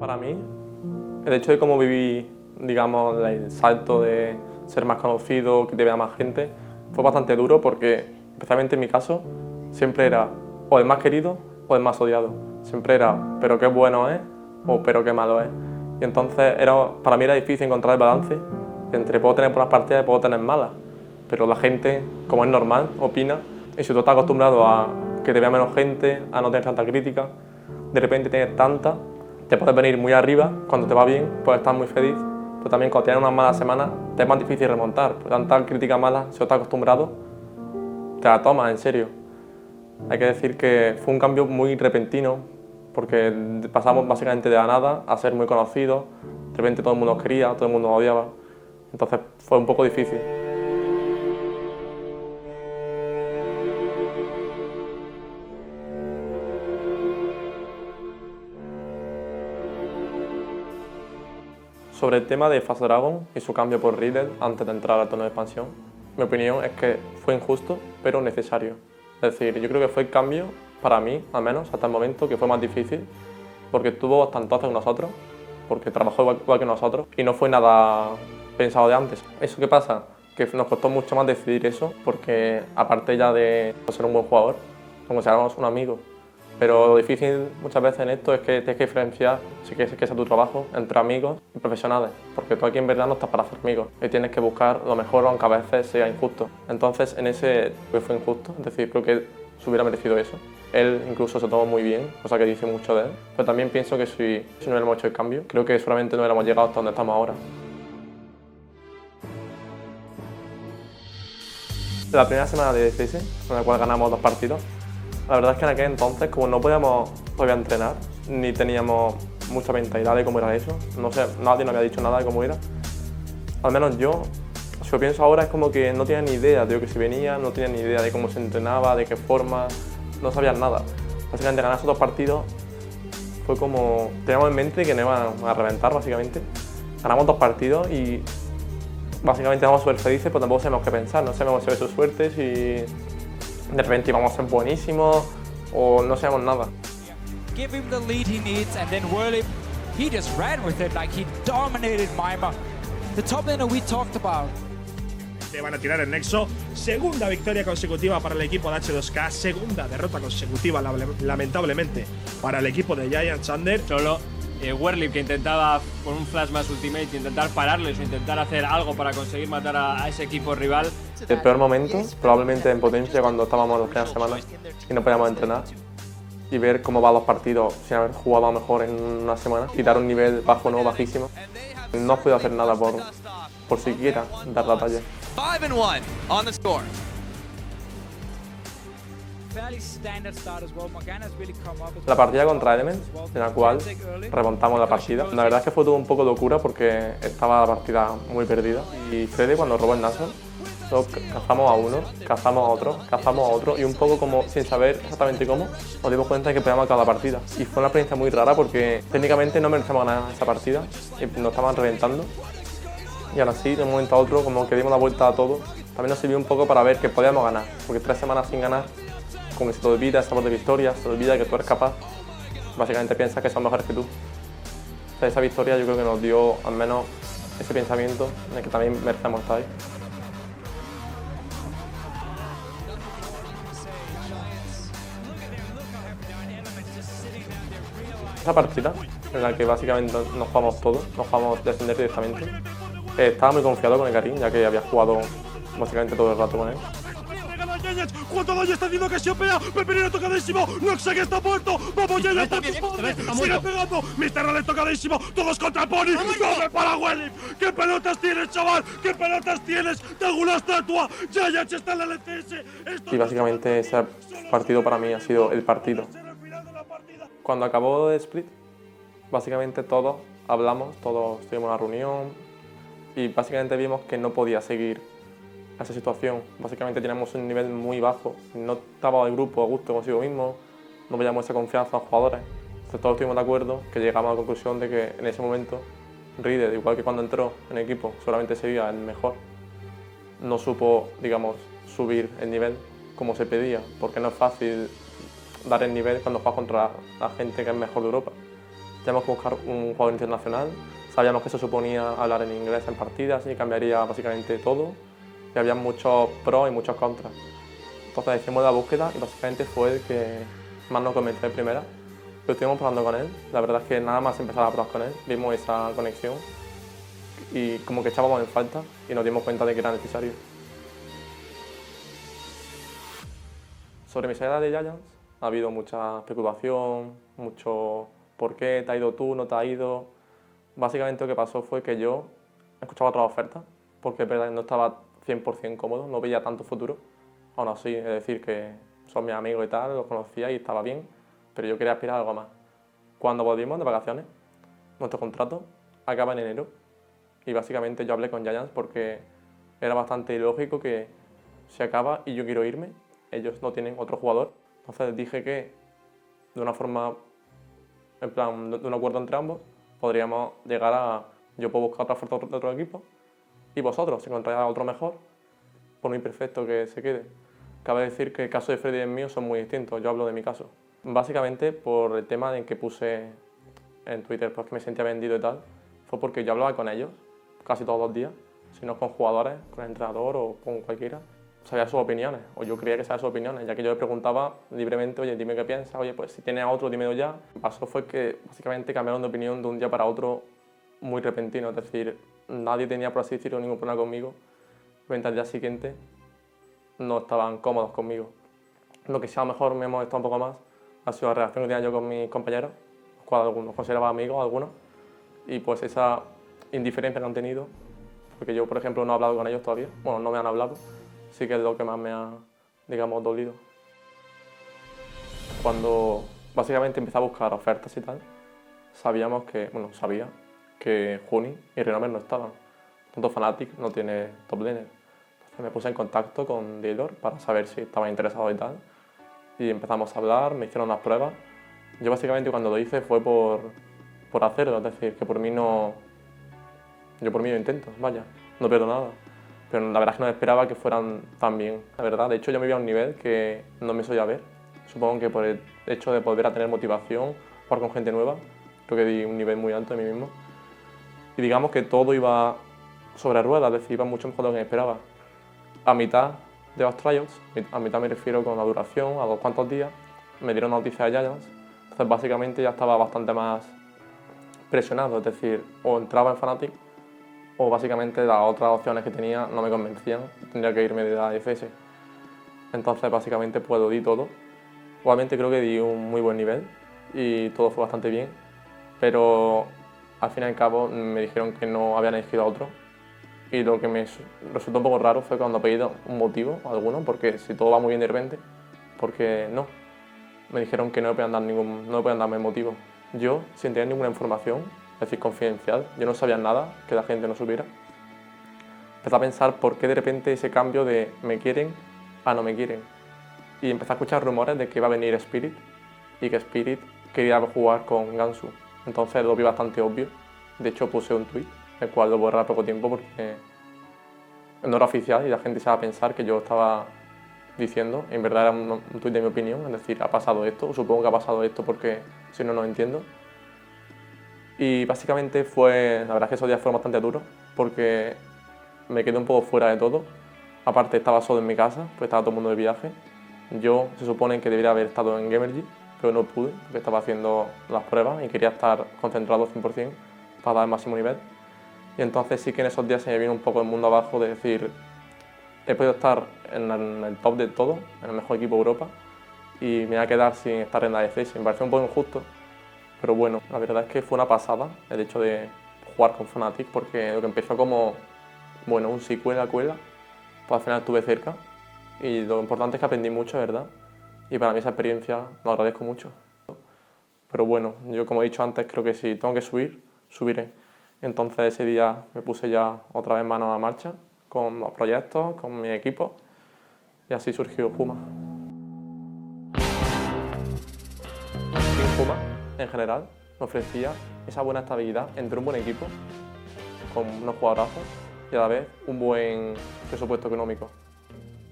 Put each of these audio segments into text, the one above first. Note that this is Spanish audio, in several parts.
Para mí, el hecho de cómo viví, digamos, el salto de ser más conocido, que te vea más gente, fue bastante duro porque, especialmente en mi caso, siempre era o el más querido o el más odiado. Siempre era, pero qué bueno es o pero qué malo es. Y entonces para mí era difícil encontrar el balance entre puedo tener buenas partidas y puedo tener malas. Pero la gente, como es normal, opina, y si tú estás acostumbrado a que te vea menos gente, a no tener tanta crítica, de repente tienes tanta, te puedes venir muy arriba, cuando te va bien puedes estar muy feliz, pero también cuando tienes unas malas semanas te es más difícil remontar, por tanta crítica mala, si no estás acostumbrado, te la tomas en serio. Hay que decir que fue un cambio muy repentino, porque pasamos básicamente de la nada a ser muy conocidos, de repente todo el mundo nos quería, todo el mundo nos odiaba, entonces fue un poco difícil. Sobre el tema de Fast Dragon y su cambio por Riddle antes de entrar al torneo de expansión, mi opinión es que fue injusto, pero necesario. Es decir, yo creo que fue el cambio, para mí, al menos, hasta el momento, que fue más difícil, porque estuvo hasta entonces con nosotros, porque trabajó igual que nosotros, y no fue nada pensado de antes. ¿Eso qué pasa? Que nos costó mucho más decidir eso, porque aparte ya de ser un buen jugador, como si éramos un amigo. Pero lo difícil muchas veces en esto es que tienes que diferenciar, si quieres que sea tu trabajo, entre amigos y profesionales, porque tú aquí en verdad no estás para hacer amigos y tienes que buscar lo mejor aunque a veces sea injusto. Entonces en ese pues fue injusto, es decir, creo que se hubiera merecido eso. Él incluso se tomó muy bien, cosa que dice mucho de él, pero también pienso que si no hubiéramos hecho el cambio, creo que seguramente no hubiéramos llegado hasta donde estamos ahora. La primera semana de DCS, en la cual ganamos 2 partidos, la verdad es que en aquel entonces, como no podíamos todavía entrenar, ni teníamos mucha mentalidad de cómo era eso, no sé, nadie nos había dicho nada de cómo era. Al menos yo, si lo pienso ahora, es como que no tenía ni idea de lo que se venía, no tenía ni idea de cómo se entrenaba, de qué forma, no sabían nada. Básicamente ganar esos 2 partidos fue como, teníamos en mente que nos iban a reventar básicamente. Ganamos 2 partidos y básicamente estábamos súper felices, pero tampoco sabemos qué pensar, no sabemos si es su suerte, si de repente íbamos a ser buenísimos o no sabemos nada. Give him the lead he needs, and then Whirly, he just ran with it like he dominated Mima. The top laner we talked about. Le van a tirar el Nexo. Segunda victoria consecutiva para el equipo de H2K. Segunda derrota consecutiva, lamentablemente, para el equipo de Giant Thunder. Solo Whirly, que intentaba con un flash más ultimate intentar pararles o intentar hacer algo para conseguir matar a ese equipo rival. El peor momento, probablemente en potencia, cuando estábamos las primeras semanas y no podíamos entrenar y ver cómo van los partidos sin haber jugado a lo mejor en una semana y dar un nivel bajo, no bajísimo. No puedo hacer nada por siquiera dar la talla. 5-1 on the score. Fairly standard start as well. Morgana's really come up as La well. partida contra Element, en la cual remontamos la partida. La verdad es que fue todo un poco locura porque estaba la partida muy perdida. Y Freddy, cuando robó el Nashor, cazamos a uno, cazamos a otro y un poco como sin saber exactamente cómo, nos dimos cuenta de que podíamos acabar la partida. Y fue una experiencia muy rara porque técnicamente no merecíamos ganar esa partida y nos estaban reventando. Y aún así, de un momento a otro, como que dimos la vuelta a todo, también nos sirvió un poco para ver que podíamos ganar, porque 3 semanas sin ganar, como que se te olvida esa voz de victoria, se te olvida que tú eres capaz, básicamente piensas que son mejores que tú. O sea, esa victoria yo creo que nos dio al menos ese pensamiento de que también merecemos estar ahí. Esa partida, en la que básicamente nos jugamos todo, nos jugamos descender directamente, estaba muy confiado con el Karim, ya que había jugado básicamente todo el rato con él. ¿Cuánto daño está haciendo que se opea? Pepinero tocadísimo. Noxague está muerto. Vamos, Giant por tus padres. Sigue pegando. Mr. Raleigh tocadísimo. Todos contra el Pony. ¡No para Welly! ¿Qué pelotas tienes, chaval? ¿Qué pelotas tienes? Tengo una estatua. Giant está en la LCS. Y básicamente ese partido para mí ha sido el partido. Cuando acabó el split, básicamente todos hablamos, todos tuvimos una reunión y básicamente vimos que no podía seguir esa situación. Básicamente teníamos un nivel muy bajo, no estaba el grupo a gusto consigo mismo, no veíamos esa confianza en los jugadores. Entonces todos estuvimos de acuerdo que llegamos a la conclusión de que en ese momento Riddle, igual que cuando entró en el equipo, solamente sería el mejor. No supo, digamos, subir el nivel como se pedía, porque no es fácil dar el nivel cuando juegas contra la gente que es mejor de Europa. teníamos que buscar un jugador internacional, sabíamos que eso suponía hablar en inglés en partidas y cambiaría básicamente todo, y había muchos pros y muchos contras. Entonces hicimos la búsqueda y básicamente fue el que más nos convenció de primera. Lo estuvimos probando con él, la verdad es que nada más empezar a probar con él, vimos esa conexión y como que echábamos en falta y nos dimos cuenta de que era necesario. Sobre mi salida de Giants ha habido mucha especulación, mucho por qué te ha ido tú, no te ha ido. Básicamente lo que pasó fue que yo escuchaba otras ofertas porque es verdad que no estaba 100% cómodo, no veía tanto futuro. Aún así, es decir, que son mis amigos y tal, los conocía y estaba bien, pero yo quería aspirar a algo más. Cuando volvimos de vacaciones, nuestro contrato acaba en enero y básicamente yo hablé con Giants porque era bastante ilógico que se acaba y yo quiero irme, ellos no tienen otro jugador. Entonces dije que de una forma, en plan, de un acuerdo entre ambos, podríamos llegar a, yo puedo buscar otra oferta de otro equipo y vosotros, si encontráis a otro mejor, por muy perfecto que se quede. Cabe decir que el caso de Freddy y el mío son muy distintos, yo hablo de mi caso. Básicamente por el tema en que puse en Twitter pues, que me sentía vendido y tal, fue porque yo hablaba con ellos casi todos los días, si no con jugadores, con el entrenador o con cualquiera, sabía sus opiniones, o yo creía que sabía sus opiniones, ya que yo le preguntaba libremente, oye, dime qué piensas, oye, pues si tienes a otro, dímelo ya. Lo que pasó fue que básicamente cambiaron de opinión de un día para otro muy repentino, es decir, nadie tenía, por así decirlo, ningún problema conmigo, mientras al día siguiente no estaban cómodos conmigo. Lo que sí a lo mejor me ha molestado un poco más ha sido la relación que tenía yo con mis compañeros, los cuales algunos consideraba amigos, algunos, y pues esa indiferencia que han tenido, porque yo, por ejemplo, no he hablado con ellos todavía, bueno, no me han hablado, sí que es lo que más me ha, digamos, dolido. Cuando básicamente empecé a buscar ofertas y tal, sabía que Juni y Renomer no estaban. Tanto Fnatic no tiene top laner. Entonces me puse en contacto con Dealer para saber si estaba interesado y tal. Y empezamos a hablar, me hicieron unas pruebas. Yo básicamente cuando lo hice fue por hacerlo, es decir, que por mí no... Yo por mí lo intento, vaya, no pierdo nada. Pero la verdad es que no esperaba que fueran tan bien, la verdad. De hecho, yo me vi a un nivel que no me solía ver. Supongo que por el hecho de volver a tener motivación, jugar con gente nueva, creo que di un nivel muy alto de mí mismo. Y digamos que todo iba sobre ruedas, es decir, iba mucho mejor de lo que me esperaba. A mitad de los tryouts, a mitad me refiero con la duración, a 2 cuantos días, me dieron noticia de Giants. Entonces básicamente ya estaba bastante más presionado, es decir, o entraba en Fnatic o básicamente las otras opciones que tenía no me convencían, tendría que irme de la AFS. Entonces básicamente pues lo di todo. Igualmente creo que di un muy buen nivel y todo fue bastante bien, pero al fin y al cabo me dijeron que no habían elegido a otro. Y lo que me resultó un poco raro fue cuando pedí un motivo alguno, porque si todo va muy bien de repente, porque no. Me dijeron que no me podían darme motivo. Yo, sin tener ninguna información, es decir, confidencial, yo no sabía nada que la gente no supiera. Empecé a pensar por qué de repente ese cambio de me quieren a no me quieren. Y empecé a escuchar rumores de que iba a venir Spirit y que Spirit quería jugar con Gansu. Entonces lo vi bastante obvio. De hecho puse un tweet, el cual lo borré a poco tiempo porque no era oficial y la gente se iba a pensar que yo estaba diciendo, en verdad era un tweet de mi opinión, es decir, ha pasado esto, o supongo que ha pasado esto porque si no, no entiendo. Y básicamente la verdad es que esos días fueron bastante duros porque me quedé un poco fuera de todo. Aparte estaba solo en mi casa, pues estaba todo el mundo de viaje. Yo se supone que debería haber estado en Gamergy, pero no pude porque estaba haciendo las pruebas y quería estar concentrado 100% para dar el máximo nivel. Y entonces sí que en esos días se me vino un poco el mundo abajo de decir, he podido estar en el top de todo, en el mejor equipo de Europa, y me voy a quedar sin estar en la AFS. Me pareció un poco injusto, pero bueno, la verdad es que fue una pasada el hecho de jugar con Fnatic, porque lo que empezó como, bueno, un sí cuela, pues al final estuve cerca, y lo importante es que aprendí mucho, ¿verdad? Y para mí esa experiencia lo agradezco mucho. Pero bueno, yo como he dicho antes, creo que si tengo que subir, subiré. Entonces ese día me puse ya otra vez mano a la marcha, con los proyectos, con mi equipo, y así surgió Puma. Puma, en general, me ofrecía esa buena estabilidad entre un buen equipo, con unos jugadorazos, y a la vez un buen presupuesto económico.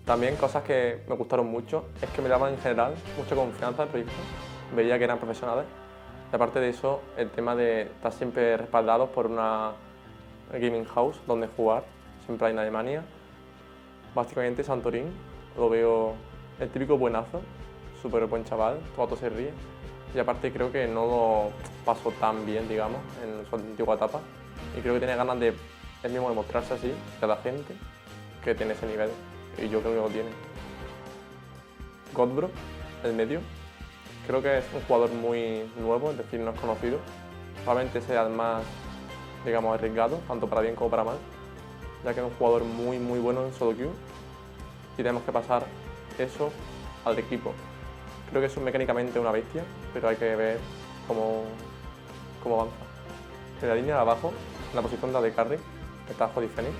También cosas que me gustaron mucho es que me daban en general mucha confianza al proyecto, veía que eran profesionales Y aparte de eso, el tema de estar siempre respaldados por una gaming house donde jugar, siempre hay en Alemania. Básicamente Santorín, lo veo el típico buenazo, súper buen chaval, todo se ríe. Y aparte creo que no lo pasó tan bien, digamos, en su antigua etapa. Y creo que tiene ganas de él mismo demostrarse así a la gente que tiene ese nivel. Y yo creo que lo tiene. Godbro, el medio, creo que es un jugador muy nuevo, es decir, no es conocido. Probablemente sea el más, digamos, arriesgado, tanto para bien como para mal, ya que es un jugador muy bueno en solo queue y tenemos que pasar eso al equipo. Creo que es mecánicamente una bestia, pero hay que ver cómo avanza. En la línea de abajo, en la posición de AD Carry, está Jody Phoenix,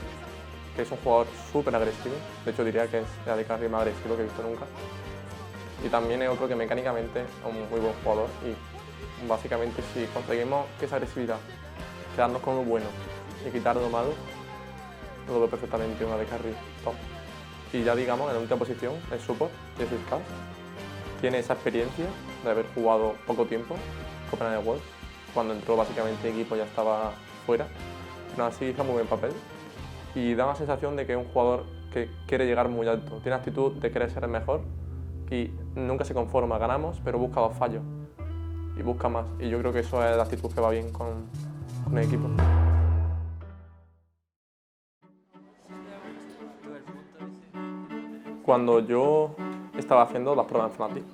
que es un jugador súper agresivo. De hecho, diría que es el AD Carry más agresivo que he visto nunca. Y también es otro que mecánicamente es un muy buen jugador y básicamente si conseguimos que esa agresividad, quedarnos con lo bueno y quitar lo malo, lo veo perfectamente una de carry top. Y ya digamos, en la última posición, el support, Jesús Cass, tiene esa experiencia de haber jugado poco tiempo Copenhagen Worlds. Cuando entró básicamente el equipo ya estaba fuera, pero aún así hizo muy buen papel y da una sensación de que es un jugador que quiere llegar muy alto, tiene actitud de querer ser el mejor y nunca se conforma, ganamos, pero busca los fallos y busca más. Y yo creo que eso es la actitud que va bien con el equipo. Cuando yo estaba haciendo las pruebas en Fnatic,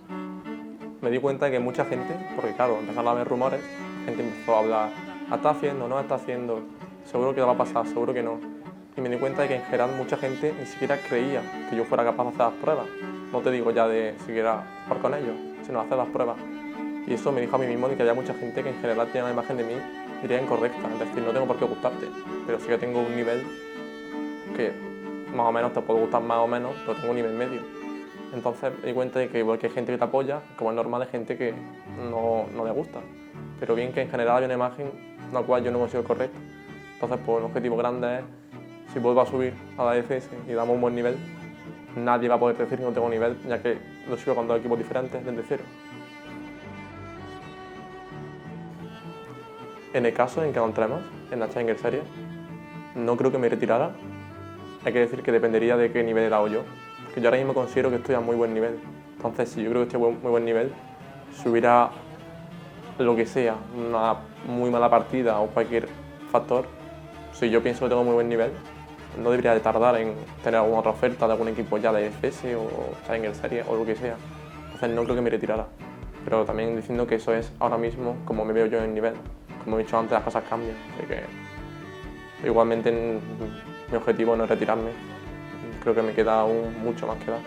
me di cuenta de que mucha gente, porque claro, empezaron a haber rumores, la gente empezó a hablar, ¿la está haciendo? ¿No la está haciendo? ¿Seguro que la va a pasar? ¿Seguro que no? Y me di cuenta de que en general mucha gente ni siquiera creía que yo fuera capaz de hacer las pruebas. No te digo ya de siquiera jugar con ellos, sino hacer las pruebas. Y eso me dijo a mí mismo de que había mucha gente que en general tiene una imagen de mí, diría, incorrecta. Es decir, no tengo por qué gustarte, pero sí que tengo un nivel que más o menos te puede gustar más o menos, pero tengo un nivel medio. Entonces me di cuenta de que igual que hay gente que te apoya, como es normal, hay gente que no le gusta. Pero bien que en general hay una imagen la cual yo no consigo correcta. Entonces pues, el objetivo grande es, si vuelvo a subir a la DFS y damos un buen nivel, nadie va a poder decir que no tengo nivel, ya que lo sigo con dos equipos diferentes desde cero. En el caso en que no entremos en la Challenger Series, no creo que me retirara. Hay que decir que dependería de qué nivel he dado yo. Porque yo ahora mismo considero que estoy a muy buen nivel. Entonces, si yo creo que estoy a muy buen nivel, si hubiera lo que sea, una muy mala partida o cualquier factor, si yo pienso que tengo muy buen nivel, no debería de tardar en tener alguna otra oferta de algún equipo ya de DFS o Challenger Series o lo que sea. Entonces no creo que me retirara. Pero también diciendo que eso es ahora mismo como me veo yo en nivel. Como he dicho antes, las cosas cambian. Así que igualmente mi objetivo no es retirarme. Creo que me queda aún mucho más que dar.